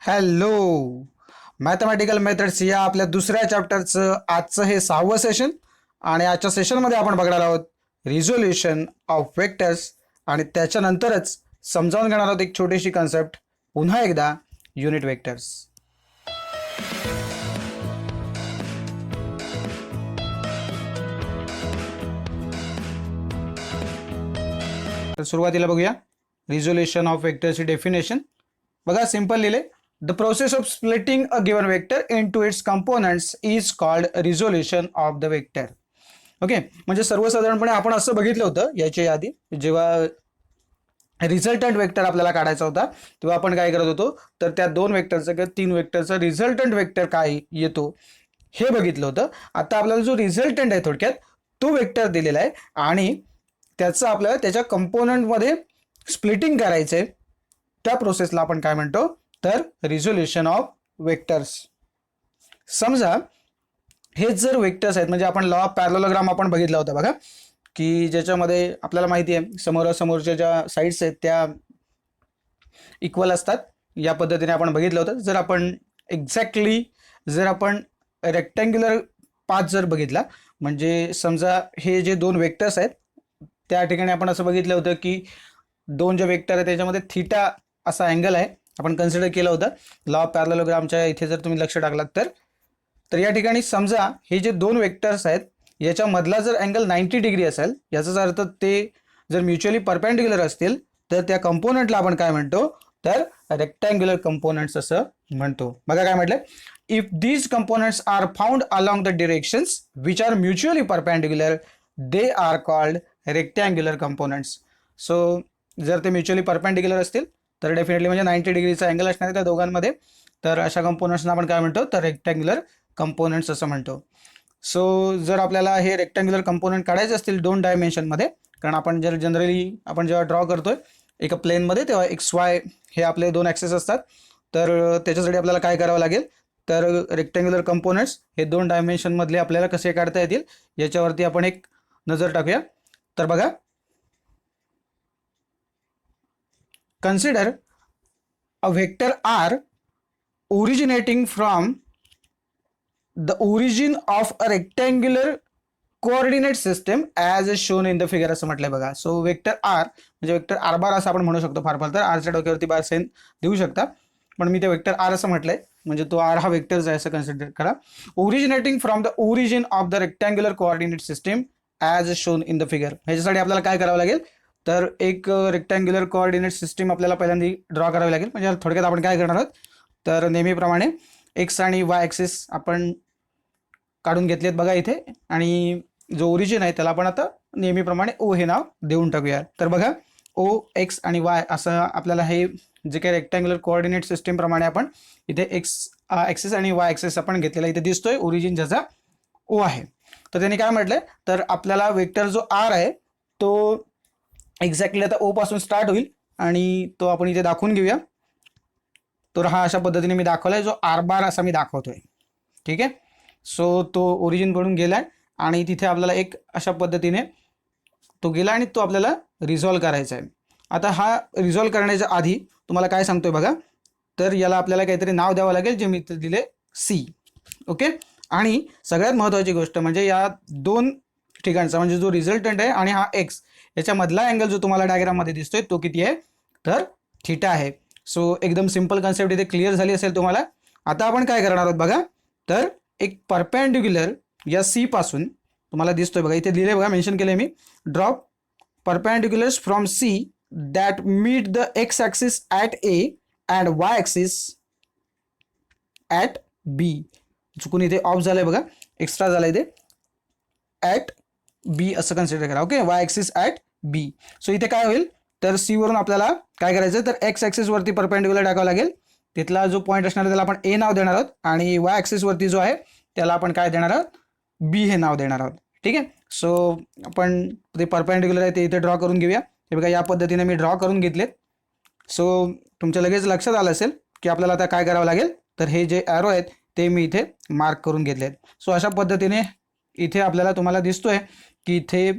Hello. Mathematical methods या आपल्या दुसऱ्या चॅप्टरचं आजचं हे 6वं सेशन आणि आजच्या सेशनमध्ये आपण बघणार आहोत रिझोल्युशन ऑफ वेक्टर्स आणि त्याच्यानंतरच समजावून घेणार आहोत एक छोटीशी कन्सेप्ट पुन्हा एकदा युनिट वेक्टर्स. तर सुरुवातीला बघूया रिझोल्युशन ऑफ वेक्टर्सची डेफिनेशन. बघा सिंपल लिहिले, the process of splitting a given vector into its components is called resolution of the vector. Okay, म्हणजे सर्वसाधारणपणे आपण असं बघितलं होतं याच्या आधी जेव्हा रिझल्टंट वेक्टर आपल्याला काढायचा होता तेव्हा आपण काय करत होतो, तर त्या दोन वेक्टरचं किंवा तीन वेक्टरचं रिझल्टंट वेक्टर काय येतो हे बघितलं होतं. आता आपल्याला जो रिझल्टंट आहे थोडक्यात तो वेक्टर दिलेला आहे आणि त्याचं आपल्याला त्याच्या कंपोनंटमध्ये स्प्लिटिंग करायचंय. त्या प्रोसेसला आपण काय म्हणतो, तर रिझोल्युशन ऑफ वेक्टर्स. समजा हे जर वेक्टर्स आहेत, म्हणजे आपण लॉ ऑफ पॅरलोग्राम आपण बघितला होता बघा, की ज्याच्यामध्ये आपल्याला माहिती आहे समोरासमोरच्या ज्या साईड्स आहेत त्या इक्वल असतात. या पद्धतीने आपण बघितलं होतं. जर आपण एक्झॅक्टली जर आपण रेक्टँग्युलर पाथ जर बघितला, म्हणजे समजा हे जे दोन वेक्टर्स आहेत त्या ठिकाणी आपण असं बघितलं होतं की दोन जे वेक्टर आहेत त्याच्यामध्ये थीटा असा अँगल आहे आपण कन्सिडर केलं होतं लॉ ऑफ पॅरलोग्रामच्या इथे. जर तुम्ही लक्ष टाकलात तर या ठिकाणी समजा हे जे दोन वेक्टर्स आहेत याच्यामधला जर अँगल 90 डिग्री असेल, याचाच अर्थ ते जर म्युच्युअली परपेंडिक्युलर असतील तर त्या कंपोनंटला आपण काय म्हणतो, तर रेक्टँग्युलर कंपोनंट्स असं म्हणतो. बघा काय म्हटलं, if these components are found along the directions which are mutually perpendicular they are called rectangular components. So जर ते म्युच्युअली परपेंडिक्युलर असतील तर डेफिनेटली म्हणजे 90 डिग्रीचा अँगल असणार आहे त्या दोघांमध्ये, तर अशा कंपोनंट्सना आपण काय म्हणतो, तर रेक्टँग्युलर कंपोनंट्स असं म्हणतो. सो जर आपल्याला हे रेक्टँग्युलर कंपोनंट काढायचे असतील 2 डायमेन्शनमध्ये, कारण आपण जर जनरली आपण जेव्हा ड्रॉ करतोय एका प्लेनमध्ये तेव्हा एक्स वाय हे आपले 2 ॲक्सेस असतात, तर त्याच्यासाठी आपल्याला काय करावं लागेल, तर रेक्टँग्युलर कंपोनंट्स हे 2 डायमेन्शनमधले आपल्याला कसे काढता येतील याच्यावरती आपण एक नजर टाकूया. तर बघा, consider a vector R originating from the origin of a rectangular coordinate system as shown in the figure असं म्हटलंय बघा. सो वेक्टर आर म्हणजे वेक्टर आर बार असं आपण म्हणू शकतो फार फार तर आरच्या डोक्यावरती बार सेन देऊ शकता, पण मी ते वेक्टर आर असं म्हटलंय म्हणजे तो आर हा वेक्टरच आहे असं कन्सिडर करा. Originating from the origin of the rectangular coordinate system as shown in the figure. ह्याच्यासाठी आपल्याला काय करावं लागेल, तर एक रेक्टँग्युलर कोऑर्डिनेट सिस्टीम आपल्याला पहिल्यांदा ड्रॉ करावी लागेल. म्हणजे थोडक्यात आपण काय करणार आहोत, तर नेहमीप्रमाणे एक्स आणि वाय ॲक्सिस आपण काढून घेतलेत बघा इथे, आणि जो ओरिजिन आहे त्याला आपण आता नेहमीप्रमाणे ओ हे नाव देऊन टाकूया. तर बघा ओ एक्स आणि वाय असं आपल्याला हे जे काही रेक्टँग्युलर कोऑर्डिनेट सिस्टीम प्रमाणे आपण इथे एक्स ॲक्सिस आणि वाय ॲक्सिस आपण घेतलेला इथे दिसतोय, ओरिजिन ज्याचा ओ आहे. तर त्यांनी काय म्हटलंय, तर आपल्याला वेक्टर जो आर आहे तो एक्झॅक्टली आता ओ पासून स्टार्ट होईल आणि तो आपण इथे दाखवून घेऊया. तर हा अशा पद्धतीने मी दाखवलाय, जो आर बार असा मी दाखवतोय. ठीक आहे, सो तो ओरिजिनकडून गेलाय आणि तिथे आपल्याला एक अशा पद्धतीने तो गेला आणि तो आपल्याला रिझॉल्व करायचा आहे. आता हा रिझॉल्व करण्याच्या आधी तुम्हाला काय सांगतोय बघा, तर याला आपल्याला काहीतरी नाव द्यावं लागेल जे मी इथे दिले सी. ओके, आणि सगळ्यात महत्त्वाची गोष्ट म्हणजे या दोन ठिकाणचा म्हणजे जो रिझल्टंट आहे आणि हा एक्स याच्यामधला अँगल जो तुम्हाला डायग्राममध्ये दिसतोय तो किती आहे, तर थीटा आहे. सो एकदम सिंपल कन्सेप्ट इथे क्लिअर झाली असेल तुम्हाला. आता आपण काय करणार आहोत बघा, तर एक परपेंडिक्युलर या सी पासून तुम्हाला दिसतोय बघा इथे दिले बघा, मेन्शन केले मी, drop perpendiculars from C that meet the X axis at A and Y axis at B. चुकून इथे ऑफ झालंय बघा, एक्स्ट्रा झालं इथे, ॲट बी असं कन्सिडर करा. Okay, Y axis at B. So इथे काय होईल, तर सी वरून आपल्याला काय करायचं, तर एक्स ॲक्सिस वरती परपेंडिक्युलर टाकावं लागेल. तिथला जो पॉईंट असणार त्याला आपण ए नाव देणार आहोत आणि वाय ॲक्सिस वरती जो आहे त्याला आपण काय देणार आहोत, बी हे नाव देणार आहोत. ठीक आहे, सो आपण ते परपेंडिक्युलर आहे ते इथे ड्रॉ करून घेऊया. हे बघा या पद्धतीने मी ड्रॉ करून घेतलेत. सो तुमच्या लगेच लक्षात आलं असेल की आपल्याला आता काय करावं लागेल, तर हे जे ॲरो आहेत ते मी इथे मार्क करून घेतलेत. सो अशा पद्धतीने इथे आपल्याला तुम्हाला दिसतोय की इथे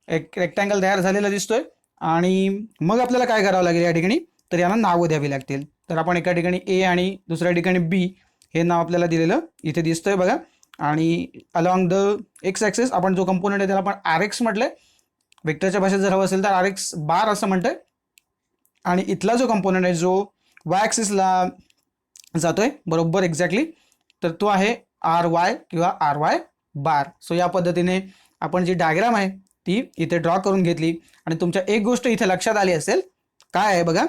एक रेक्टँगल तयार झालेला दिसतोय आणि मग आपल्याला काय करावं लागेल या ठिकाणी, तर यांना नावं द्यावी लागतील. तर आपण एका ठिकाणी ए आणि दुसऱ्या ठिकाणी बी हे नाव आपल्याला दिलेलं इथे दिसतंय बघा. आणि अलॉंग द एक्स ॲक्सिस आपण जो कंपोनंट आहे त्याला आपण आर एक्स म्हटलंय. वेक्टरच्या भाषेत जर हवं असेल तर आर एक्स बार असं म्हणतंय. आणि इथला जो कंपोनंट आहे जो वाय ॲक्सिसला जातोय बरोबर एक्झॅक्टली, तर तो आहे आर वाय किंवा आर वाय बार. सो या पद्धतीने आपण जी डायग्राम आहे ती इथे ड्रॉ करून घेतली. आणि तुमच्या एक गोष्ट इथे लक्षात आली असेल, काय आहे बघा,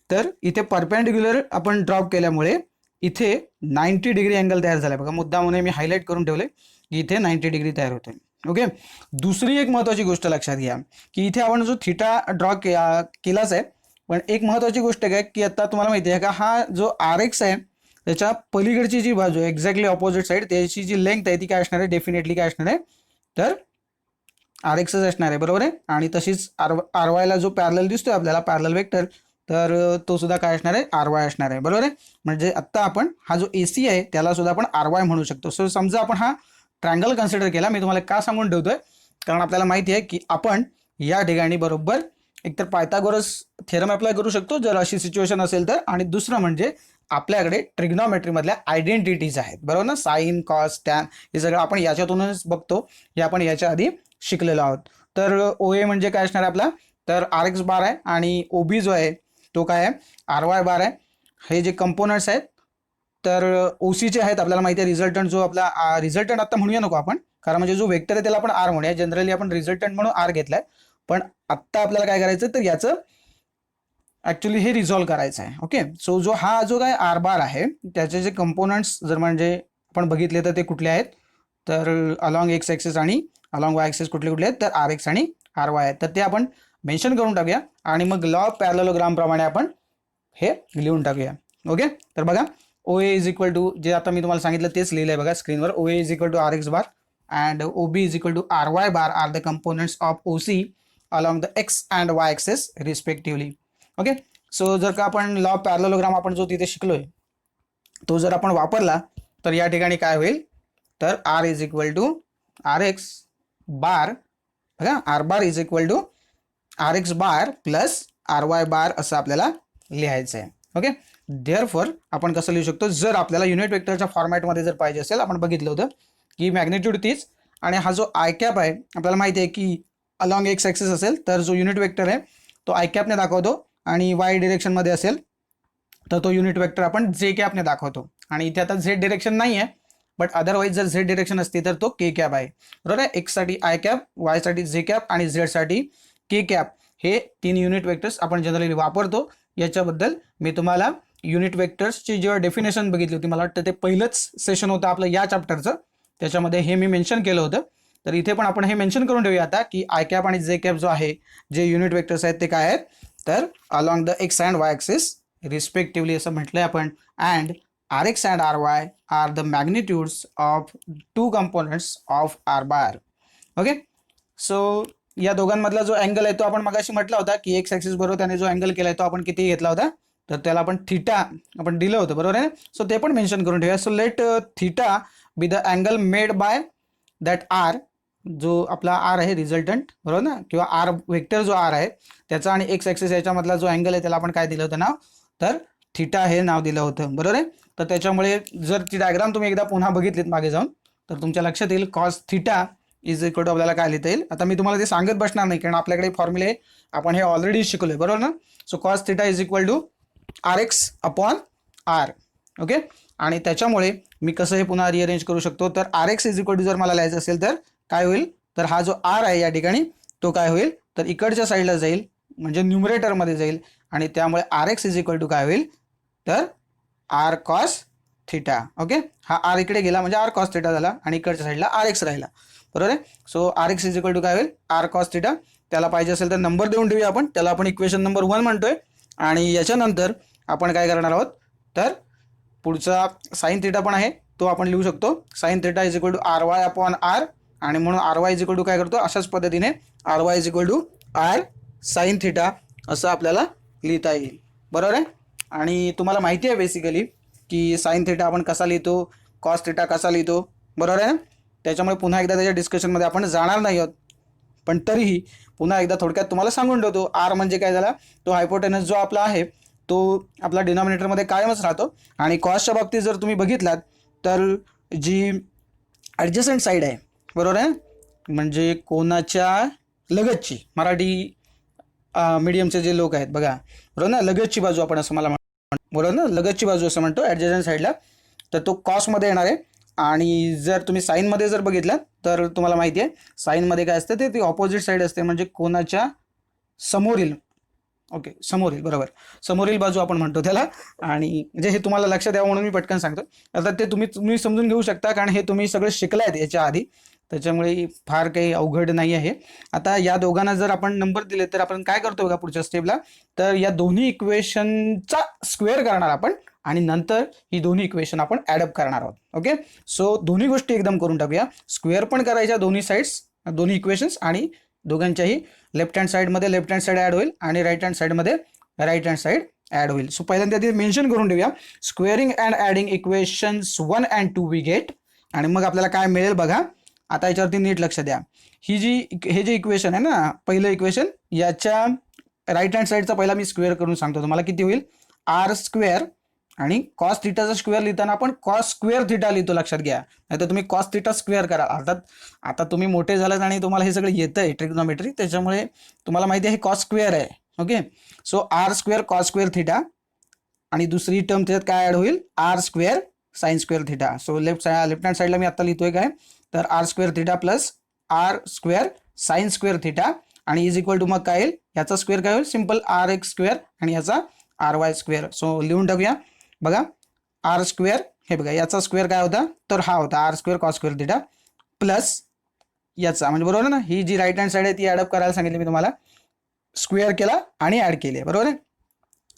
तर इथे परपेंडिक्युलर आपण ड्रॉप केल्यामुळे इथे 90 डिग्री अँगल तयार झाला बघा. मुद्दामून मी हायलाईट करून ठेवले की इथे 90 डिग्री तयार होते. ओके. दुसरी एक महत्त्वाची गोष्ट लक्षात घ्या की इथे आपण जो थिटा ड्रॉ केलाच आहे, पण एक महत्त्वाची गोष्ट काय की आता तुम्हाला माहिती आहे का, हा जो आर एक्स आहे त्याच्या पलीकडची जी बाजू आहे एक्झॅक्टली ऑपोजिट साईड, त्याची जी लेंथ आहे ती काय असणार आहे, डेफिनेटली काय असणार आहे, तर आर एक्सच असणार आहे बरोबर आहे. आणि तशीच आर वायला जो पॅरलल दिसतोय आपल्याला पॅरलल वेक्टर, तर तो सुद्धा काय असणार आहे, आर वाय असणार आहे बरोबर आहे. म्हणजे आत्ता आपण हा जो ए सी आहे त्याला सुद्धा आपण आर वाय म्हणू शकतो. सो समजा आपण हा ट्रायंगल कन्सिडर केला, मी तुम्हाला का सांगून ठेवतोय, कारण आपल्याला माहिती आहे की आपण या ठिकाणी बरोबर एकतर पायथागोरस थेरम अप्लाय करू शकतो जर अशी सिच्युएशन असेल तर, आणि दुसरं म्हणजे आपल्याकडे ट्रिग्नॉमेट्रीमधल्या आयडेंटिटीज आहेत बरोबर ना, साईन कॉस टॅन हे सगळं आपण याच्यातूनच बघतो, हे आपण याच्या आधी शिकलेलो आहोत. तर ओ ए म्हणजे काय असणार आहे आपला, तर आर एक्स बार आहे, आणि ओ बी जो आहे तो काय आहे, आर वाय बार आहे. हे जे कंपोनंट्स आहेत तर ओ सीचे आहेत, आपल्याला माहिती आहे रिझल्टंट जो आपला रिझल्टंट आता म्हणूया नको आपण, कारण म्हणजे जो वेक्टर आहे त्याला आपण आर म्हणूया, जनरली आपण रिझल्टंट म्हणून आर घेतलाय. पण आत्ता आपल्याला काय करायचं तर याचं ॲक्च्युली हे रिझॉल्व करायचं आहे. ओके. सो जो काय आर बार आहे त्याचे जे कंपोनंट्स जर म्हणजे आपण बघितले तर ते कुठले आहेत, तर अलॉंग एक्स ॲक्सिस आणि अलॉंग वाय ॲक्सिस कुठले कुठले आहेत, तर आर एक्स आणि आर वाय आहेत. तर ते आपण मेन्शन करून टाकूया आणि मग लॉ ऑफ पॅरलोग्राम प्रमाणे आपण हे लिहून टाकूया. ओके. तर बघा ओ ए इज इक्वल टू, जे आता मी तुम्हाला सांगितलं तेच लिहिलं आहे बघा स्क्रीनवर, O A is equal to R X bar and O B is equal to R Y bar are the components of O C along the X and Y axis respectively. Okay. So जर का आपण law of parallelogram आपण जो तिथे शिकलोय तो जर आपण वापरला तर या ठिकाणी काय होईल, तर R is equal to R X bar, बघा R bar is equal to R X bar plus R Y bar असं आपल्याला लिहायचं आहे. ओके. देअरफॉर आपण कसं लिहू शकतो, जर आपल्याला युनिट वेक्टरच्या फॉर्मॅटमध्ये जर पाहिजे असेल, आपण बघितलं होतं की मॅग्निट्यूड तीच, आणि हा जो आय कॅप आहे आपल्याला माहिती आहे की अलॉंग एक्स ॲक्सिस असेल तर जो युनिट वेक्टर आहे तो आय कॅपने दाखवतो, आणि वाय डिरेक्शनमध्ये असेल तर तो युनिट वेक्टर आपण जे कॅपने दाखवतो. आणि इथे आता झेड डिरेक्शन नाही आहे, बट अदरवाईज जर झेड डिरेक्शन असते तर तो के कॅप आहे बरोबर आहे. एक्ससाठी आय कॅप, वायसाठी जे कॅप आणि झेडसाठी के कॅप, हे 3 युनिट वेक्टर्स आपण जनरली वापरतो. याच्याबद्दल मी तुम्हाला युनिट वेक्टर्सची जेव्हा डेफिनेशन बघितली होती, मला वाटतं ते पहिलंच सेशन होतं आपलं या चॅप्टरचं, त्याच्यामध्ये हे मी मेन्शन केलं होतं. तर इथे पण आपण हे मेन्शन करून ठेवूया आता की आय कॅप आणि जे कॅप जो आहे, जे युनिट वेक्टर्स आहेत ते काय आहेत, तर along the X and Y axis respectively असं म्हटलंय आपण. And R X and R Y are the magnitudes of 2 components of R bar. Okay. So या दोघांमधला जो अँगल आहे तो आपण मगाशी म्हटला होता की एक्स ॲक्सिस बरोबर त्याने जो अँगल केला आहे तो आपण किती घेतला होता, तर त्याला आपण थिटा आपण दिलं होतं बरोबर आहे. सो ते पण मेन्शन करून ठेवूया. So let theta be the angle made by that R, जो आपला आर आहे रिझल्टंट बरोबर ना, किंवा आर वेक्टर जो आर आहे त्याचा आणि एक्स ॲक्सिस याच्यामधला जो अँगल आहे त्याला आपण काय दिलं होतं नाव, तर थिटा हे नाव दिलं होतं बरोबर आहे. तर त्याच्यामुळे जर ती डायग्राम तुम्ही एकदा पुन्हा बघितलीत मागे जाऊन तर तुमच्या लक्षात येईल cos theta is equal to आपल्याला काय लिहिता येईल. आता मी तुम्हाला ते सांगत बसणार नाही कारण आपल्याकडे फॉर्म्युले आपण हे ऑलरेडी शिकलोय बरोबर ना. So cos theta is equal to R X upon R. Okay. आणि त्याच्यामुळे मी कसं हे पुन्हा रिअरेंज करू शकतो, तर r x is equal to जर मला लिहायचं असेल तर काय होईल, तर हा जो आर आहे या ठिकाणी तो काय होईल, तर इकडच्या साईडला जाईल म्हणजे न्यूमरेटरमध्ये जाईल, आणि त्यामुळे r x is equal to काय होईल, तर आर कॉस थिटा. ओके. हा आर इकडे गेला म्हणजे आर कॉस थिटा झाला, आणि इकडच्या साईडला आर एक्स राहिला बरोबर आहे. So r x is equal to काय होईल, आर कॉस थिटा. त्याला पाहिजे असेल तर नंबर देऊन ठेवूया आपण, त्याला आपण इक्वेशन नंबर 1 म्हणतोय. आणि याच्यानंतर आपण काय करणार आहोत, तर पुढचा साईन थिटा पण आहे तो आपण लिहू शकतो. Sine theta is equal to R y upon r, आणि म्हणून r y is equal to काय करतो, अशाच पद्धतीने r y is equal to r sine theta असं आपल्याला लिहिता येईल बरोबर आहे. आणि तुम्हाला माहिती आहे बेसिकली की साईन थिटा आपण कसा लिहितो, कॉस थिटा कसा लिहितो बरोबर आहे. त्याच्यामुळे पुन्हा एकदा त्याच्या डिस्कशनमध्ये आपण जाणार नाही आहोत, पण तरीही पुन्हा एकदा थोडक्यात तुम्हाला सांगून ठेवतो. आर म्हणजे काय झाला, तो हायपोटेनस जो आपला आहे तो आपला डिनॉमिनेटरमध्ये कायमच राहतो. आणि कॉसच्या बाबतीत जर तुम्ही बघितलात तर जी ॲडजसंट साईड आहे, बरोबर आहे, म्हणजे कोणाच्या लगतची, मराठी मीडियमचे जे लोक आहेत बघा, बरोबर ना, लगतची बाजू आपण असं मला बरोबर ना, लगतची बाजू असं म्हणतो ॲडजसंट साईडला, तर तो कॉसमध्ये येणार आहे. आणि जर तुम्ही साईनमध्ये जर बघितलं तर तुम्हाला माहिती आहे साईनमध्ये काय असतं, ते ऑपोजिट साईड असते, म्हणजे कोणाच्या समोरील, ओके समोरील, बरोबर, समोरील बाजू आपण म्हणतो त्याला. आणि म्हणजे हे तुम्हाला लक्षात यावं म्हणून मी पटकन सांगतो. आता ते तुम्ही तुम्ही समजून घेऊ शकता, कारण हे तुम्ही सगळे शिकलायत याच्या आधी, त्याच्यामुळे फार काही अवघड नाही आहे. आता या दोघांना जर आपण नंबर दिले तर आपण काय करतो बघा पुढच्या स्टेपला, तर या दोन्ही इक्वेशनचा स्क्वेअर करणार आपण आणि नंतर ही दोन्ही इक्वेशन आपण ॲडअप करणार आहोत. ओके, सो दोन्ही गोष्टी एकदम करून टाकूया. स्क्वेअर पण करायच्या दोन्ही साईड्स, दोन्ही इक्वेशन्स, आणि दोघांच्याही लेफ्ट हँड साईडमध्ये लेफ्ट हँड साईड ॲड होईल आणि राईट हँड साईडमध्ये राईट हँड साईड ॲड होईल. सो पहिल्यांदा आधी मेन्शन करून ठेवूया, squaring and adding equations 1 and 2 we get. आणि मग आपल्याला काय मिळेल बघा. आता याच्यावरती नीट लक्ष द्या. हे जे इक्वेशन आहे ना, पहिलं इक्वेशन, याच्या राईट हँड साईडचा पहिला मी स्क्वेअर करून सांगतो तुम्हाला किती होईल. आर स्क्वेअर आणि कॉस थिटाचा स्क्वेअर लिहिताना आपण कॉस स्क्वेअर थिटा लिहितो, लक्षात घ्या. नाही तर तुम्ही कॉस थिटा स्क्वेअर करा. अर्थात आता तुम्ही मोठे झालात आणि तुम्हाला हे सगळं येतं आहे ट्रिग्नोमेट्री, त्याच्यामुळे तुम्हाला माहिती आहे हे कॉस स्क्वेअर आहे. Okay, so r square cos square theta आणि दुसरी टर्म त्याच्यात काय ॲड होईल, r square sine square theta. So left hand साईडला मी आता लिहितोय काय, तर r square theta plus R square sine square theta आणि इज इक्वल टू मग काय येईल, याचा स्क्वेअर काय होईल, सिम्पल आर एक्स स्क्वेअर आणि याचा आर वाय स्क्वेअर. सो लिहून टाकूया बघा. आर स्क्वेअर, हे बघा याचा स्क्वेअर काय होता, तर हा होता r square cos square theta plus याचा, म्हणजे बरोबर ना, ही जी राईट हँड साईड आहे ती ॲडअप करायला सांगितली मी तुम्हाला, स्क्वेअर केला आणि ॲड केले, बरोबर आहे.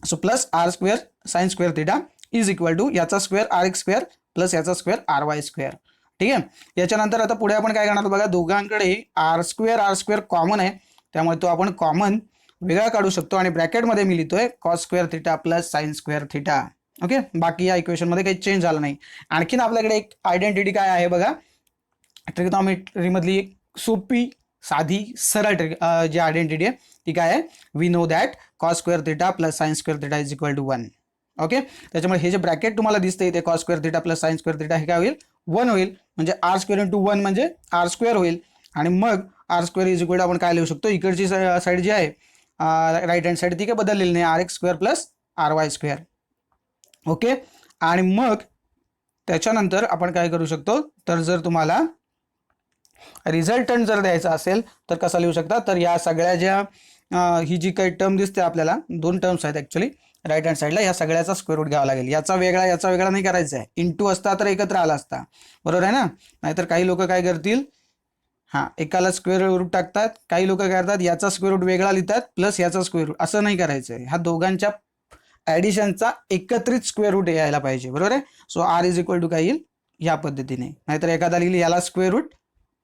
So plus R square sine square theta is equal to याचा square R x square plus याचा स्क्वेअर आर वाय स्क्वेअर. ठीक आहे. याच्यानंतर आता पुढे आपण काय करणार बघा, दोघांकडे आर स्क्वेअर कॉमन आहे, त्यामुळे तो आपण कॉमन वेगळा काढू शकतो आणि ब्रॅकेटमध्ये मी लिहितोय cos square theta plus sine square theta. Okay, बाकी या इक्वेशनमध्ये काही चेंज झालं नाही. आणखीन आपल्याकडे एक आयडेंटिटी काय आहे बघा, ट्रिग्नॉमेट्रीमधली एक सोपी साधी सरळ जी आयडेंटिटी आहे ती काय आहे, we know that cos square theta plus sine square theta is equal to 1. Okay, त्याच्यामुळे हे जे ब्रॅकेट तुम्हाला दिसते इथे cos square theta plus sine square theta हे काय होईल, 1 होईल, म्हणजे आर स्क्वेअर इंटू 1 म्हणजे आर स्क्वेअर होईल. आणि मग r square is equal to आपण काय लिहू शकतो, इकडची साईड जी आहे राईट हँड साईड ती काय बदललेली नाही, r x square plus R Y square. Okay, आणि मग त्याच्यानंतर आपण काय करू शकतो, तर जर तुम्हाला रिझल्टंट जर द्यायचा असेल तर कसा लिहू शकता, तर या सगळ्या ज्या ही जी काही टर्म दिसते आपल्याला, 2 टर्म्स आहेत ॲक्च्युली राईट हँड साईडला, या सगळ्याचा स्क्वेअर रूट घ्यावा लागेल. याचा वेगळा नाही करायचा आहे, इंटू असता तर एकत्र आला असता, बरोबर आहे ना. नाहीतर काही लोक काय करतील, हां एकाला स्क्वेअर रूट टाकतात, काही लोक काय करतात याचा स्क्वेअर रूट वेगळा लिहितात प्लस याचा स्क्वेअर रूट, असं नाही करायचं आहे. ह्या दोघांच्या ॲडिशनचा एकत्रित स्क्वेअर रूट यायला पाहिजे, बरोबर आहे. So r is equal to काय येईल, या पद्धतीने. नाहीतर एखादा लिहिली याला स्क्वेअर रूट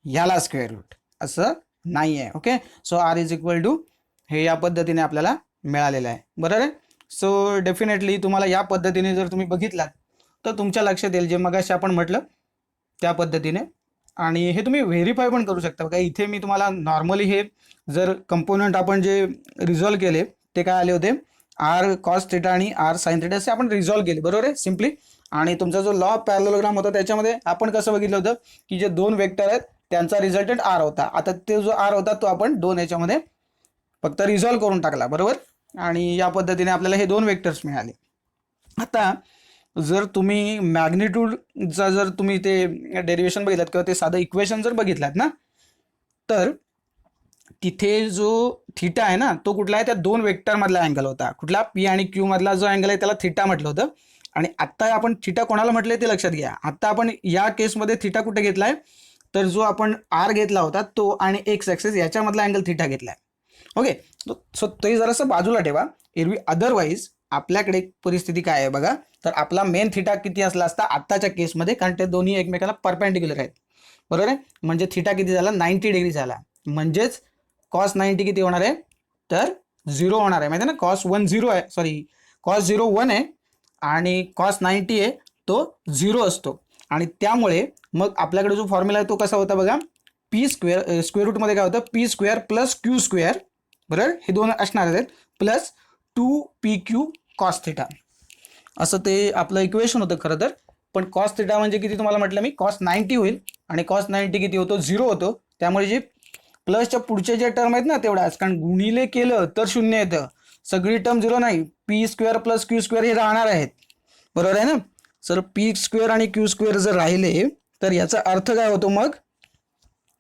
याला स्क्वेअर रूट, असं नाही आहे. Okay, so r is equal to हे या पद्धतीने आपल्याला मिळालेलं आहे, बरोबर आहे. सो डेफिनेटली तुम्हाला या पद्धतीने जर तुम्ही बघितलात तर तुमच्या लक्षात येईल जे मगाशी आपण म्हटलं त्या पद्धतीने. आणि हे तुम्ही व्हेरीफाय पण करू शकता बघा. इथे मी तुम्हाला नॉर्मली हे जर कंपोनंट आपण जे रिझॉल्व केले ते काय आले होते, आर कॉस थिटा आणि आर साइन थिटा असे आपण रिझॉल्व केले, बरोबर आहे, सिम्पली. आणि तुमचा जो लॉ ऑफ पॅरलोग्राम होता त्याच्यामध्ये आपण कसं बघितलं होतं की जे 2 वेक्टर आहेत त्यांचा रिझल्टंट आर होता. आता ते जो आर होता तो आपण 2 याच्यामध्ये फक्त रिझॉल्व करून टाकला, बरोबर. आणि या पद्धतीने आपल्याला हे 2 वेक्टर्स मिळाले. आता जर तुम्ही मॅग्निट्यूडचा जर तुम्ही ते डेरिवेशन बघितलात किंवा ते साधं इक्वेशन जर बघितलात ना, तर तिथे जो थिटा आहे ना तो कुठला आहे, त्या 2 वेक्टरमधला अँगल होता. कुठला, पी आणि क्यू मधला जो अँगल आहे त्याला थिटा म्हटलं होतं. आणि आत्ता आपण थिटा कोणाला म्हटलंय ते लक्षात घ्या. आत्ता आपण या केसमध्ये थिटा कुठे घेतलाय, तर जो आपण आर घेतला होता तो आणि एक्स ॲक्सिस याच्यामधला अँगल थिटा घेतलाय. ओके, सो ते जरासं बाजूला ठेवा. एरवी अदरवाईज आपल्याकडे परिस्थिती काय आहे बघा, तर आपला मेन थिटा किती असला असता आत्ताच्या केसमध्ये, कारण ते दोन्ही एकमेकाला परपेंडिक्युलर आहेत, बरोबर आहे. म्हणजे थिटा किती झाला, 90 डिग्री झाला. म्हणजेच कॉस 90 किती होणार आहे, तर 0 होणार आहे. माहिती आहे ना, कॉस 1 0 आहे, सॉरी कॉस 0 1 आहे आणि कॉस 90 आहे तो 0 असतो. आणि त्यामुळे मग आपल्याकडे जो फॉर्म्युला आहे तो कसा होता बघा, पी स्क्वेअर, स्क्वेअर रूटमध्ये काय होतं, P square plus Q square, बरोबर, हे 2 असणार आहेत, plus 2 P Q cos theta, असं ते आपलं इक्वेशन होतं खरं तर. पण कॉस थिटा म्हणजे किती तुम्हाला म्हटलं मी, कॉस 90 होईल आणि कॉस 90 किती होतो, 0 होतो. त्यामुळे जे प्लसच्या पुढचे जे टर्म आहेत ना तेवढाच, कारण गुणिले केलं तर 0 येतं, सगळी टर्म 0 नाही. P square plus Q square हे राहणार आहेत, बरोबर आहे ना. सर पी स्क्वेअर आणि क्यू स्क्वेअर जर राहिले तर याचा अर्थ काय होतो मग,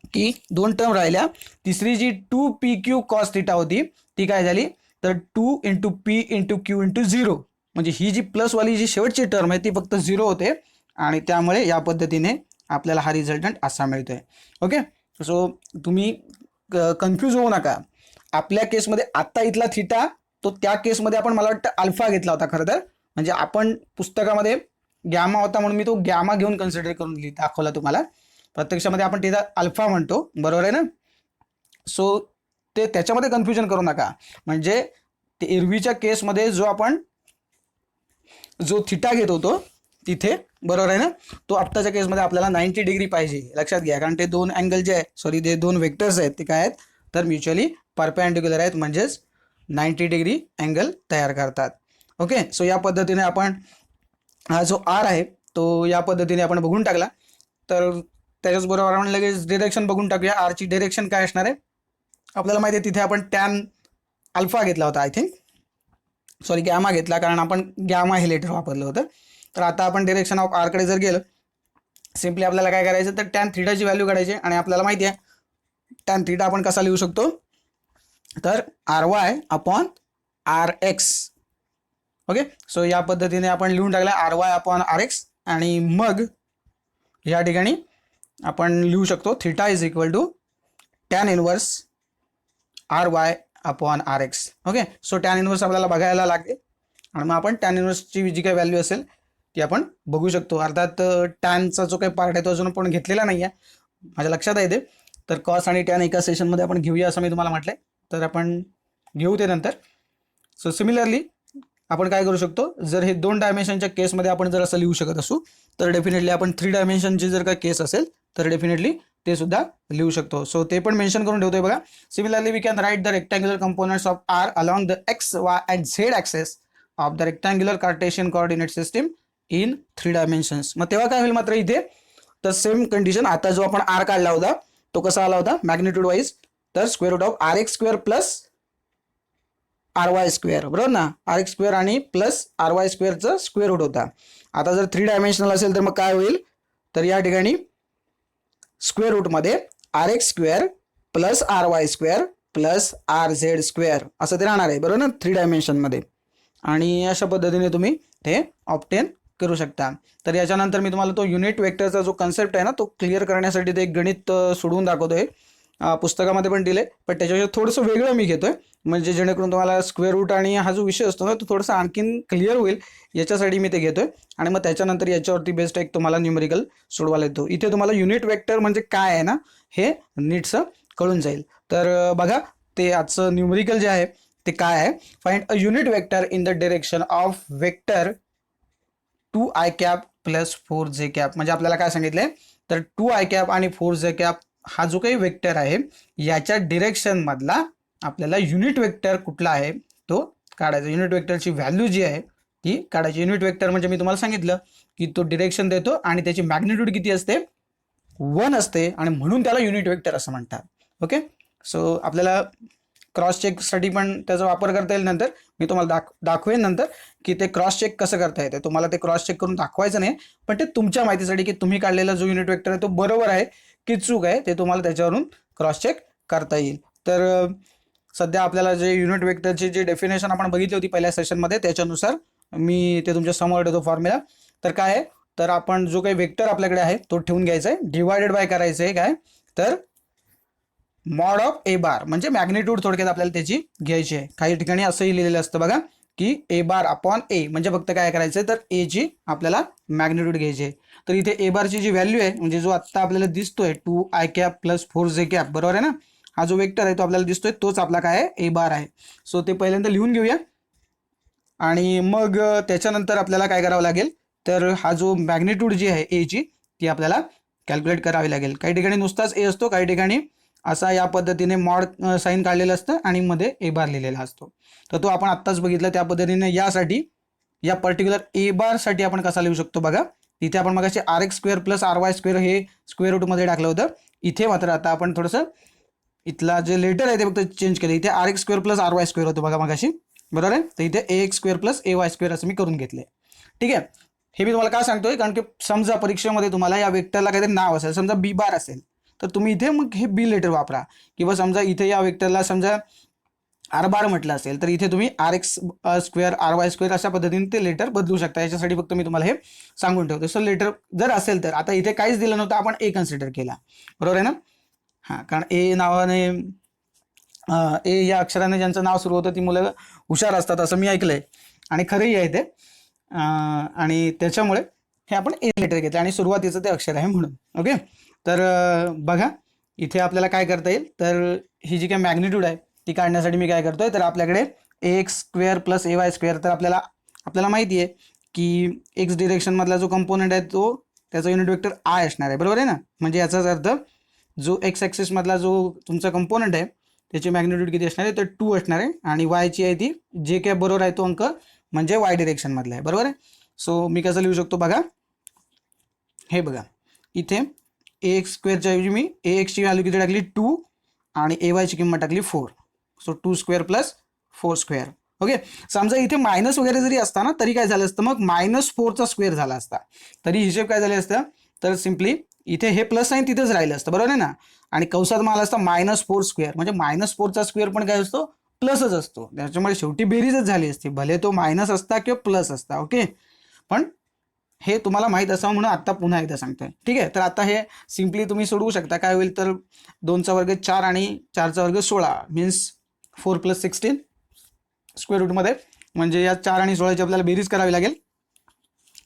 की दोन टर्म राहिल्या. तिसरी जी 2pq कॉस थिटा होती ती काय झाली, तर 2 into P into Q into 0, म्हणजे ही जी प्लसवाली जी शेवटची टर्म आहे ती फक्त 0 होते आणि त्यामुळे या पद्धतीने आपल्याला हा रिझल्टंट असा मिळतोय. ओके, सो तुम्ही कन्फ्यूज होऊ नका. आपल्या केसमध्ये आत्ता इथला थिटा तो त्या केसमध्ये आपण मला वाटतं अल्फा घेतला होता खरं तर, म्हणजे आपण पुस्तकामध्ये गॅमा होता म्हणून मी तो गॅमा घेऊन कन्सिडर करून दाखवला तुम्हाला. प्रत्यक्षामध्ये आपण तिथं अल्फा म्हणतो, बरोबर आहे ना. सो ते त्याच्यामध्ये कन्फ्युजन करू नका. म्हणजे ते एरवीच्या केसमध्ये जो थिटा घेत होतो तिथे, बरोबर आहे ना, तो आत्ताच्या केसमध्ये आपल्याला 90 डिग्री पाहिजे, लक्षात घ्या. कारण ते दोन अँगल जे आहे, सॉरी ते दोन वेक्टर्स आहेत ते काय आहेत, तर म्युच्युअली परपेंडिक्युलर आहेत, म्हणजेच 90 डिग्री अँगल तयार करतात. ओके, सो या पद्धतीने आपण हा जो आर आहे तो या पद्धतीने आपण बघून टाकला. तर त्याच्याचबरोबर आपण लगेच डिरेक्शन बघून टाकूया. आरची डिरेक्शन काय असणार आहे, आपल्याला माहिती आहे तिथे आपण टॅन अल्फा घेतला होता, आय थिंक सॉरी गॅमा घेतला, कारण आपण गॅमा हे लेटर वापरलं होतं. तर आता आपण डिरेक्शन ऑफ आरकडे जर गेलं, सिम्पली आपल्याला काय करायचं, तर टॅन थिटाची व्हॅल्यू काढायची. आणि आपल्याला माहिती आहे टॅन थिटा आपण कसा लिहू शकतो, तर r y upon r x. Okay, so या पद्धतीने आपण लिहून टाकला r y upon r x. आणि मग या ठिकाणी आपण लिहू शकतो theta is equal to tan inverse r y upon r x. Okay, so tan inverse आपल्याला बघायला लागेल आणि मग आपण टॅन इनवर्सची जी काही व्हॅल्यू असेल ती आपण बघू शकतो. अर्थात टॅनचा जो काही पार्ट आहे तो अजून आपण घेतलेला नाही आहे, माझ्या लक्षात आहे ते. तर कॉस आणि टॅन एका सेशनमध्ये आपण घेऊया असं मी तुम्हाला म्हटलंय, तर आपण घेऊ ते नंतर. सो सिमिलरली आपण काय करू शकतो, जर हे 2 डायमेन्शनच्या केसमध्ये आपण जर असं लिहू शकत असू, तर डेफिनेटली आपण 3 डायमेन्शनची जर का केस असेल तर डेफिनेटली ते सुद्धा लिहू शकतो. सो ते पण मेन्शन करून ठेवतोय बघा. Similarly we can write the rectangular components of r along the x y and z axes of the rectangular cartesian coordinate system in 3 dimensions. मग तेव्हा काय होईल मात्र इथे, तर सेम कंडिशन, आता जो आपण आर काढला होता तो कसा आला होता मॅग्निट्यूड वाईज, तर square root of R x square plus R Y square, बरोबर ना. आर एक्स स्क्वेअर आणि प्लस आर वाय स्क्वेअरचं स्क्वेअर रूट होता. आता जर 3 डायमेन्शनल असेल तर मग काय होईल, तर या ठिकाणी स्क्वेअर रूटमध्ये R x square plus R Y square plus R Z square असं ते राहणार आहे, बरोबर ना, 3 डायमेन्शनमध्ये. आणि अशा पद्धतीने तुम्ही ते ऑब्टेन करू शकता. तर याच्यानंतर मी तुम्हाला तो युनिट वेक्टरचा जो कन्सेप्ट आहे ना तो क्लिअर करण्यासाठी ते एक गणित सोडवून दाखवतोय. पुस्तकामध्ये पण दिले, पण त्याच्यापेक्षा थोडंसं वेगळं मी घेतोय, म्हणजे जेणेकरून तुम्हाला स्क्वेअर रूट आणि हा जो विषय असतो ना तो थोडासा आणखीन क्लिअर होईल याच्यासाठी मी ते घेतोय. आणि मग त्याच्यानंतर याच्यावरती बेस्ड एक तुम्हाला न्यूमेरिकल सोडवायला येतो. इथे तुम्हाला युनिट वेक्टर म्हणजे काय आहे ना हे नीटसं कळून जाईल. तर बघा ते आजचं न्यूमेरिकल जे आहे ते काय आहे, find a unit vector in the direction of vector 2i cap plus 4j cap. म्हणजे आपल्याला काय सांगितलंय, तर 2i कॅप आणि 4j कॅप हा जो काही वेक्टर आहे याच्या डिरेक्शन मधला आपल्याला युनिट वेक्टर कुठला आहे तो काढायचा. युनिट वेक्टरची व्हॅल्यू जी आहे ती काढायची. युनिट वेक्टर म्हणजे मी तुम्हाला सांगितलं की तो डिरेक्शन देतो आणि त्याची मॅग्निट्यूड किती असते, 1 असते, आणि म्हणून त्याला युनिट वेक्टर असं म्हणतात. ओके, सो आपल्याला क्रॉस चेकसाठी पण त्याचा वापर करता येईल. नंतर मी तुम्हाला दाखवेन नंतर की ते क्रॉस चेक कसं करता येते. तुम्हाला ते क्रॉस चेक करून दाखवायचं नाही, पण ते तुमच्या माहितीसाठी की तुम्ही काढलेला जो युनिट वेक्टर आहे तो बरोबर आहे की चूक आहे ते तुम्हाला त्याच्यावरून क्रॉस चेक करता येईल. तर सध्या आपल्याला जे युनिट वेक्टरची जे डेफिनेशन आपण बघितली होती पहिल्या सेशनमध्ये त्याच्यानुसार मी ते तुमच्या समोर ठेवतो फॉर्म्युला. तर काय आहे, तर आपण जो काही वेक्टर आपल्याकडे आहे तो ठेवून घ्यायचा आहे, डिवायडेड बाय करायचं आहे काय, तर मॉड ऑफ ए बार, म्हणजे मॅग्निट्यूड थोडक्यात आपल्याला त्याची घ्यायची आहे. काही ठिकाणी असंही लिहिलेलं असतं बघा की ए बार अपॉन ए, म्हणजे फक्त काय करायचं तर ए ची आपल्याला मॅग्निट्यूड घ्यायची आहे. तर इथे ए बारची जी व्हॅल्यू आहे म्हणजे जो आत्ता आपल्याला दिसतोय 2i cap plus 4j cap, बरोबर आहे ना, हा जो वेक्टर आहे तो आपल्याला दिसतोय तोच आपला काय आहे ए बार आहे. सो ते पहिल्यांदा लिहून घेऊया आणि मग त्याच्यानंतर आपल्याला काय करावं लागेल, तर हा जो मॅग्निट्यूड जी आहे ए ची ती आपल्याला कॅल्क्युलेट करावी लागेल. काही ठिकाणी नुसताच ए असतो, काही ठिकाणी असा या पद्धतीने मॉड साईन काढलेलं असतं आणि मध्ये ए बार लिहिलेला असतो. तर तो आपण आत्ताच बघितलं. त्या पद्धतीने यासाठी या पर्टिक्युलर ए बार साठी आपण कसा लिहू शकतो बघा. इथे आपण मगाशी r x square plus R Y square हे स्क्वेअर रूटमध्ये टाकलं होतं. इथे मात्र आता आपण थोडंसं इथला जे लेटर आहे ते फक्त चेंज केलं. इथे r x square plus R Y square होतं बघा मगाशी, बरोबर आहे. तर इथे a x square plus a y square असं मी करून घेतले. ठीक आहे. हे मी तुम्हाला का सांगतोय, कारण की समजा परीक्षेमध्ये तुम्हाला या वेक्टरला काहीतरी नाव असेल, समजा बी बार असेल, तर तुम्ही इथे मग हे बी लेटर वापरा. किंवा समजा इथे या वेक्टरला समजा आर बार म्हटलं असेल तर इथे तुम्ही r x square R Y square अशा पद्धतीने ते लेटर बदलू शकता. याच्यासाठी फक्त मी तुम्हाला हे सांगून ठेवतो. सो लेटर जर असेल तर आता इथे काहीच दिलं नव्हतं, आपण ए कन्सिडर केला, बरोबर आहे ना. हां, कारण ए नावाने ए या अक्षराने ज्यांचं नाव सुरू होतं ती मुलं हुशार असतात असं मी ऐकलंय आणि खरंही आहे ते. आणि त्याच्यामुळे हे आपण ए लेटर घेतलं आणि सुरुवातीचं ते अक्षर आहे म्हणून. ओके. तर बघा इथे आपल्याला काय करता येईल, तर ही जी काय मॅग्निट्यूड आहे ती काढण्यासाठी मी काय करतोय, तर आपल्याकडे ए x square plus a y square, तर आपल्याला माहिती आहे की एक्स डिरेक्शन मधला जो कंपोनंट आहे तो त्याचा युनिट वेक्टर आय असणार आहे, बरोबर आहे ना. म्हणजे याचाच अर्थ जो एक्स ॲक्सिस मधला जो तुमचा कंपोनंट आहे त्याची मॅग्निट्यूड किती असणार आहे, तर 2 असणार आहे. आणि वायची आहे ती जे काय बरोबर आहे तो अंक म्हणजे वाय डिरेक्शन मधला आहे, बरोबर आहे. सो मी कसं लिहू शकतो बघा, हे बघा इथे ए एक्स स्क्वेअरच्या ऐवजी मी ए एक्सची व्हॅल्यू किती टाकली 2 आणि ए वायची किंमत टाकली 4. So 2 square plus 4 square. Okay. समजा इथे मायनस वगैरे जरी असता ना तरी काय झालं असतं, मग -4चा स्क्वेअर झाला असता, तरी हिशेब काय झाले असतं, तर सिम्पली इथे हे प्लस साईन तिथेच राहिलं असतं, बरोबर आहे ना. आणि कंसात मला असतं -4 स्क्वेअर, म्हणजे -4चा स्क्वेअर पण काय असतो, प्लसच असतो. त्याच्यामुळे शेवटी बेरीजच झाली असती, भले तो मायनस असता किंवा प्लस असता. ओके. पण हे तुम्हाला माहीत असावं म्हणून आता पुन्हा एकदा सांगतोय. ठीक आहे. तर आता हे सिम्पली तुम्ही सोडवू शकता. काय होईल, तर 2चा वर्ग 4 आणि 4चा वर्ग 16 मीन्स 4 + 16 स्क्वेअर रूटमध्ये, म्हणजे या 4 आणि 16ची आपल्याला बेरीज करावी लागेल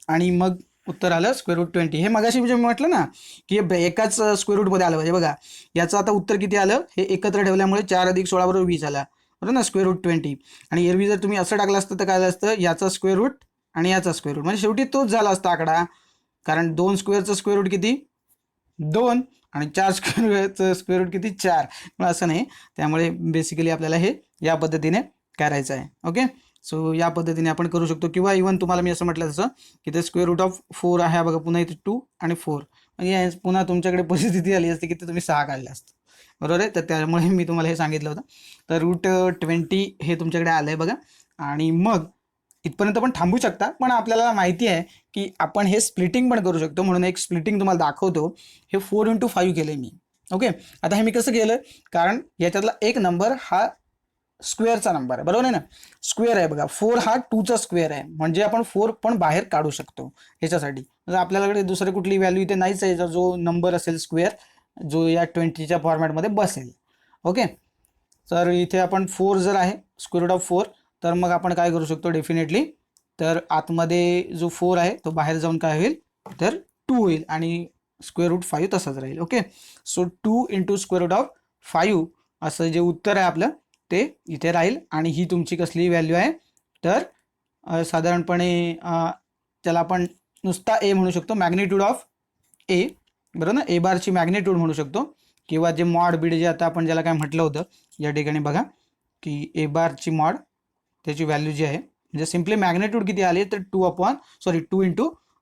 आणि मग उत्तर आलं स्क्वेअर रूट 20. हे मगाशी म्हणजे मी म्हटलं ना की हे एकाच स्क्वेअर रूटमध्ये आलं पाहिजे. बघा याचं आता उत्तर किती आलं, हे एकत्र ठेवल्यामुळे 4 + 16 = 20 आला, बरोबर ना, स्क्वेअर रूट 20. आणि एरवी जर तुम्ही असं टाकलं असतं तर काय झालं असतं, याचा स्क्वेअर रूट आणि याचा स्क्वेअर रूट, म्हणजे शेवटी तोच झाला असता आकडा. कारण 2 स्क्वेअरचं स्क्वेअर रूट किती 2 आणि 4 स्क्वेअरचं स्क्वेअर रूट किती 4. पण असं नाही. त्यामुळे बेसिकली आपल्याला हे या पद्धतीने करायचं आहे. ओके. सो या पद्धतीने आपण करू शकतो. किंवा इव्हन तुम्हाला मी असं म्हटलं तसं की ते स्क्वेअर रूट ऑफ 4 आहे बघा, पुन्हा इथे 2 आणि 4, म्हणजे पुन्हा तुमच्याकडे परिस्थिती आली असते की ते तुम्ही 6 काढलं असतं, बरोबर आहे. तर त्यामुळे मी तुम्हाला हे सांगितलं होतं. तर रूट 20 हे तुमच्याकडे आलं आहे बघा. आणि मग इथपर्यंत पण थांबू शकता, पण आपल्याला माहिती आहे की आपण हे स्प्लिटिंग पण करू शकतो, म्हणून एक स्प्लिटिंग तुम्हाला दाखवतो. हे 4 × 5 केलं मी. ओके. आता हे मी कसं केलं, कारण याच्यातला एक नंबर हा स्क्वेअरचा नंबर आहे, बरोबर आहे ना. स्क्वेअर आहे बघा, 4 हा 2चा स्क्वेअर आहे, म्हणजे आपण 4 पण बाहेर काढू शकतो ह्याच्यासाठी. आपल्याकडे दुसरी कुठली व्हॅल्यू इथे नाहीच आहे जो नंबर असेल स्क्वेअर जो या 20च्या फॉर्मॅटमध्ये बसेल. ओके. तर इथे आपण 4 जर आहे स्क्वेअर रूट ऑफ 4, तर मग आपण काय करू शकतो डेफिनेटली, तर आतमध्ये जो 4 आहे तो बाहेर जाऊन काय होईल, तर 2 होईल आणि स्क्वेअर रूट 5 तसंच राहील. Okay. So 2 × square root of 5 असं जे उत्तर आहे आपलं ते इथे राहील. आणि ही तुमची कसली व्हॅल्यू आहे, तर साधारणपणे त्याला आपण नुसता ए म्हणू शकतो, मॅग्निट्यूड ऑफ ए, बरोबर ना. ए बारची मॅग्निट्यूड म्हणू शकतो, किंवा जे मॉड बीड जे आता आपण ज्याला काय म्हटलं होतं या ठिकाणी बघा की ए बारची मॉड त्याची व्हॅल्यू जी आहे, म्हणजे सिम्पली मॅग्निट्यूड किती आली, तर 2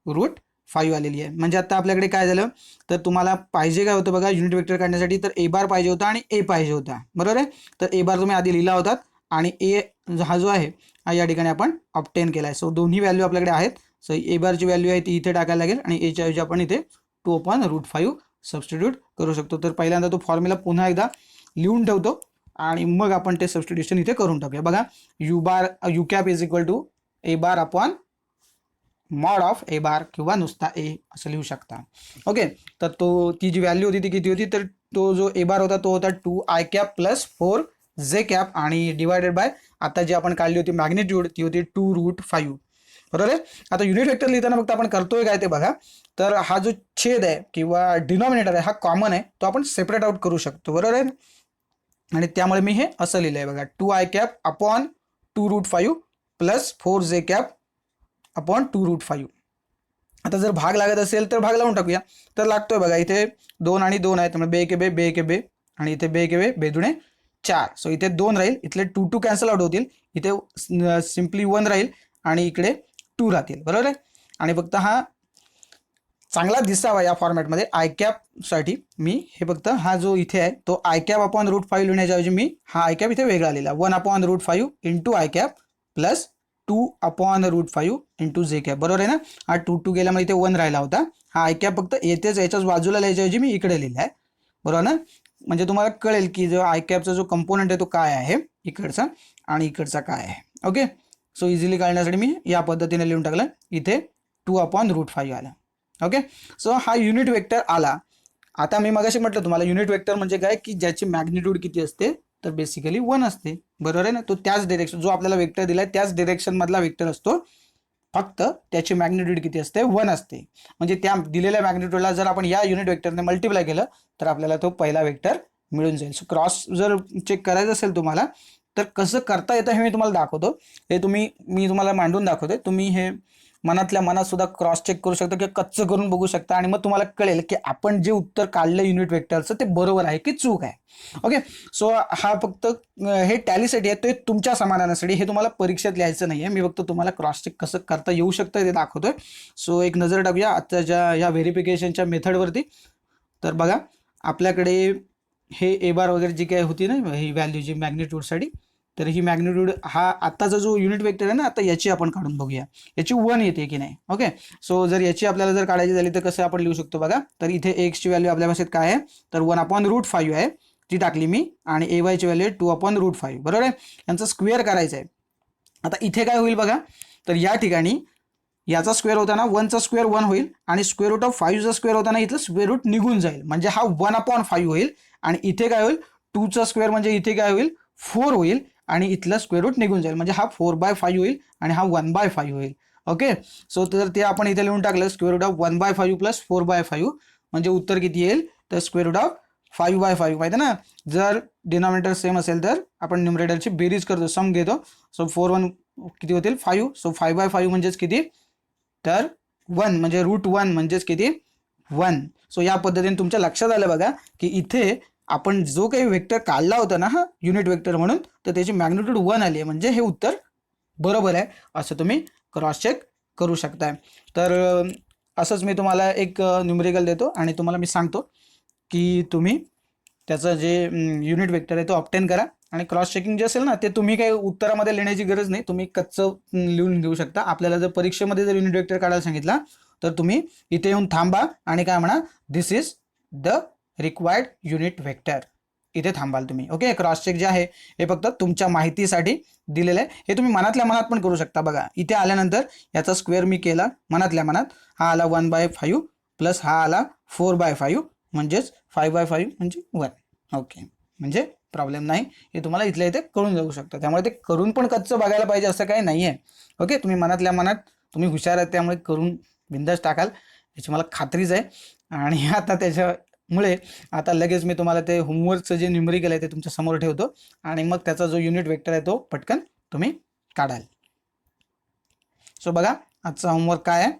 × रूट 5 आलेली आहे. म्हणजे आता आपल्याकडे काय झालं, तर तुम्हाला पाहिजे काय होतं बघा युनिट वेक्टर काढण्यासाठी, तर ए बार पाहिजे होता आणि ए पाहिजे होता, बरोबर आहे. तर ए बार तुम्ही आधी लिहिला होता आणि ए हा जो आहे हा या ठिकाणी आपण ऑब्टेन केला आहे. सो दोन्ही व्हॅल्यू आपल्याकडे आहेत. सो ए बारची व्हॅल्यू आहे ती इथे टाकायला लागेल आणि एच्या ऐवजी आपण इथे 2 / √5 सबस्टिट्यूट करू शकतो. तर पहिल्यांदा तो फॉर्म्युला पुन्हा एकदा लिहून ठेवतो आणि मग आपण ते सबस्टिट्यूशन इथे करून टाकूया. बघा U cap is equal to A bar upon mod of A bar किंवा नुसता ए असं लिहू शकता. ओके. तर ती जी व्हॅल्यू होती ती किती होती, तर तो जो ए बार होता तो होता 2i कॅप + 4j कॅप आणि डिवायडेड बाय आता जी आपण काढली होती मॅग्निट्यूड ती होती 2√5, बरोबर आहे. आता युनिट वेक्टर लिहिताना फक्त आपण करतोय काय ते बघा, तर हा जो छेद आहे किंवा डिनॉमिनेटर आहे हा कॉमन आहे, तो आपण सेपरेट आउट करू शकतो, बरोबर आहे. आणि त्यामुळे मी हे असं लिहिलं आहे बघा, 2i cap upon 2√5 + 4j cap upon 2√5. आता जर भाग लागत असेल तर भाग लावून टाकूया. तर लागतोय बघा इथे 2 आणि 2 आहेत, त्यामुळे बे के बे आणि इथे बे बेदुणे 4. सो इथे 2 राहील, इथले 2 कॅन्सल आउट होतील, इथे सिम्पली 1 राहील आणि इकडे 2 राहतील. बरोबर आहे. आणि फक्त हा चांगला दिसावा या फॉर्मॅटमध्ये आय कॅपसाठी मी हे फक्त हा जो इथे आहे तो आय कॅप अपॉन √5 लिहिण्याच्या ऐवजी मी हा आय कॅप इथे वेगळा लिहिला. 1/√5 into i cap plus 2/√5 into जे कॅप. बरोबर आहे ना. हा 2 गेल्यामुळे इथे 1 राहिला होता. हा आय कॅप फक्त येतेच याच्याच बाजूला लिहायच्या ऐवजी मी इकडे लिहिला आहे. बरोबर ना. म्हणजे तुम्हाला कळेल की जो आय कॅपचा जो कंपोनंट आहे तो काय आहे इकडचा आणि इकडचा काय आहे. ओके. सो इझिली कळण्यासाठी मी या पद्धतीने लिहून टाकलं. इथे 2/√5 आला. ओके. सो हा युनिट वेक्टर आला. आता मी मगाशी म्हटलं तुम्हाला युनिट वेक्टर म्हणजे काय की ज्याची मॅग्निट्यूड किती असते तर बेसिकली 1 असते. बरोबर आहे ना. तो त्याच डिरेक्शन जो आपल्याला वेक्टर दिलाय त्याच डिरेक्शन मधला वेक्टर असतो, फक्त त्याची मॅग्निट्यूड किती असते 1 असते. म्हणजे त्या दिलेल्या मॅग्निट्यूडला जर आपण या युनिट वेक्टरने मल्टिप्लाय केलं तर आपल्याला तो पहिला वेक्टर मिळून जाईल. सो क्रॉस जर चेक करायचं असेल तुम्हाला तर कसं करता येतं हे मी तुम्हाला दाखवतो. हे मी तुम्हाला मांडून दाखवते. तुम्ही हे मनातल्या मनात सुद्धा क्रॉस चेक करू शकता किंवा कच्चं करून बघू शकता आणि मग तुम्हाला कळेल की आपण जे उत्तर काढलं युनिट वेक्टरचं ते बरोबर आहे की चूक आहे. ओके. सो हा फक्त हे टॅलीसाठी आहे, ते तुमच्या समाधानासाठी, हे तुम्हाला परीक्षेत लिहायचं नाही आहे. मी फक्त तुम्हाला क्रॉस चेक कसं करता येऊ शकतं ते दाखवतोय. सो एक नजर टाकूया आत्ताच्या या व्हेरिफिकेशनच्या मेथडवरती. तर बघा आपल्याकडे हे ए बार वगैरे जी काय होती ना ही व्हॅल्यू जी मॅग्निट्यूडसाठी, तर ही मॅग्निट्यूड हा आत्ताचा जो युनिट वेक्टर आहे ना आता याची आपण काढून बघूया याची 1 येते की नाही. ओके. सो जर याची आपल्याला जर काढायची झाली तर कसं आपण लिहू शकतो बघा. तर इथे एक्सची व्हॅल्यू आपल्या भाषेत काय आहे तर 1/√5 आहे, ती टाकली मी. आणि ए वायची व्हॅल्यू आहे 2/√5. बरोबर आहे. यांचं स्क्वेअर करायचं आहे. आता इथे काय होईल बघा. तर या ठिकाणी याचा स्क्वेअर होताना 1चा स्क्वेअर 1 होईल आणि √5चा स्क्वेअर होताना इथलं स्क्वेअर रूट निघून जाईल म्हणजे हा 1/5 होईल. आणि इथे काय होईल 2चा स्क्वेअर म्हणजे इथे काय होईल 4 होईल आणि इथलं स्क्वेअर रूट निघून जाईल म्हणजे हा 4/5 होईल आणि हा 1/5 होईल. ओके. सो तर ते आपण इथे लिहून टाकलं √1/5 प्लस 4/5 म्हणजे उत्तर किती येईल तर √5/5 माहिती ना. जर डिनॉमिनेटर सेम असेल तर आपण न्यूमरेटरची बेरीज करतो, सम घेतो. सो 4 1 किती होतील 5. सो 5/5 म्हणजेच किती तर 1 म्हणजे √1 म्हणजेच किती 1. सो या पद्धतीने तुमच्या लक्षात आलं बघा की इथे आपण जो काही वेक्टर काढला होता ना हा युनिट वेक्टर म्हणून तर त्याची मॅग्निट्यूड 1 आली आहे म्हणजे हे उत्तर बरोबर आहे असं तुम्ही क्रॉस चेक करू शकताय. तर असंच मी तुम्हाला एक न्यूमेरिकल देतो आणि तुम्हाला मी सांगतो की तुम्ही त्याचं जे युनिट वेक्टर आहे तो ऑब्टेन करा. आणि क्रॉस चेकिंग जे असेल ना ते तुम्ही काही उत्तरामध्ये लिहिण्याची गरज नाही, तुम्ही कच्चं लिहून घेऊ शकता. आपल्याला जर परीक्षेमध्ये जर युनिट वेक्टर काढायला सांगितला तर तुम्ही इथे येऊन थांबा आणि काय म्हणा this is the required unit vector, इथे थांबाल तुम्ही. ओके. क्रॉस चेक जे आहे हे फक्त तुमच्या माहितीसाठी दिलेलं आहे. हे तुम्ही मनातल्या मनात पण करू शकता. बघा इथे आल्यानंतर याचा स्क्वेअर मी केला मनातल्या मनात, हा आला 1/5 प्लस हा आला 4/5 म्हणजेच 5/5 म्हणजे 1. ओके. म्हणजे प्रॉब्लेम नाही, हे तुम्हाला इथल्या इथे कळून जाऊ शकतं. त्यामुळे ते करून पण कच्चं बघायला पाहिजे असं काही नाही आहे. ओके. तुम्ही मनातल्या मनात तुम्ही हुशार आहेत त्यामुळे करून बिंदास टाकाल याची मला खात्रीच आहे. आणि आता त्याच्यामुळे आता लगेच मी तुम्हाला ते होमवर्कचं जे न्यूमेरिकल आहे ते तुमच्या समोर ठेवतो आणि मग त्याचा जो युनिट वेक्टर आहे तो पटकन तुम्ही काढाल. सो बघा आजचा होमवर्क काय आहे.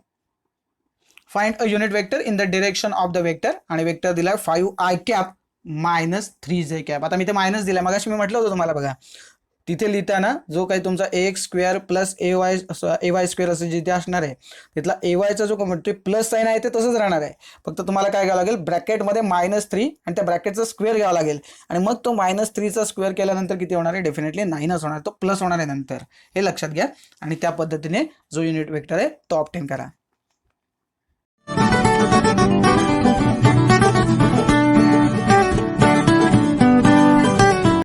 Find a unit vector in the direction of the vector आणि वेक्टर दिलाय 5i कॅप -3j कॅप. आता मी ते मायनस दिलाय मगाशी मी म्हटलं होतं तुम्हाला बघा तिथे लिहिताना जो काही तुमचा ax square plus ay square असं जिथे असणार आहे तिथला ayचा जो कमेंट ते प्लस साईन आहे ते तसंच राहणार आहे. फक्त तुम्हाला काय घ्यावं लागेल ब्रॅकेटमध्ये -3 आणि त्या ब्रॅकेटचा स्क्वेअर घ्यावा लागेल आणि मग तो -3चा स्क्वेअर केल्यानंतर किती होणार आहे डेफिनेटली 9च होणार, तो प्लस होणार आहे नंतर, हे लक्षात घ्या. आणि त्या पद्धतीने जो युनिट वेक्टर आहे तो ऑब्टेन करा.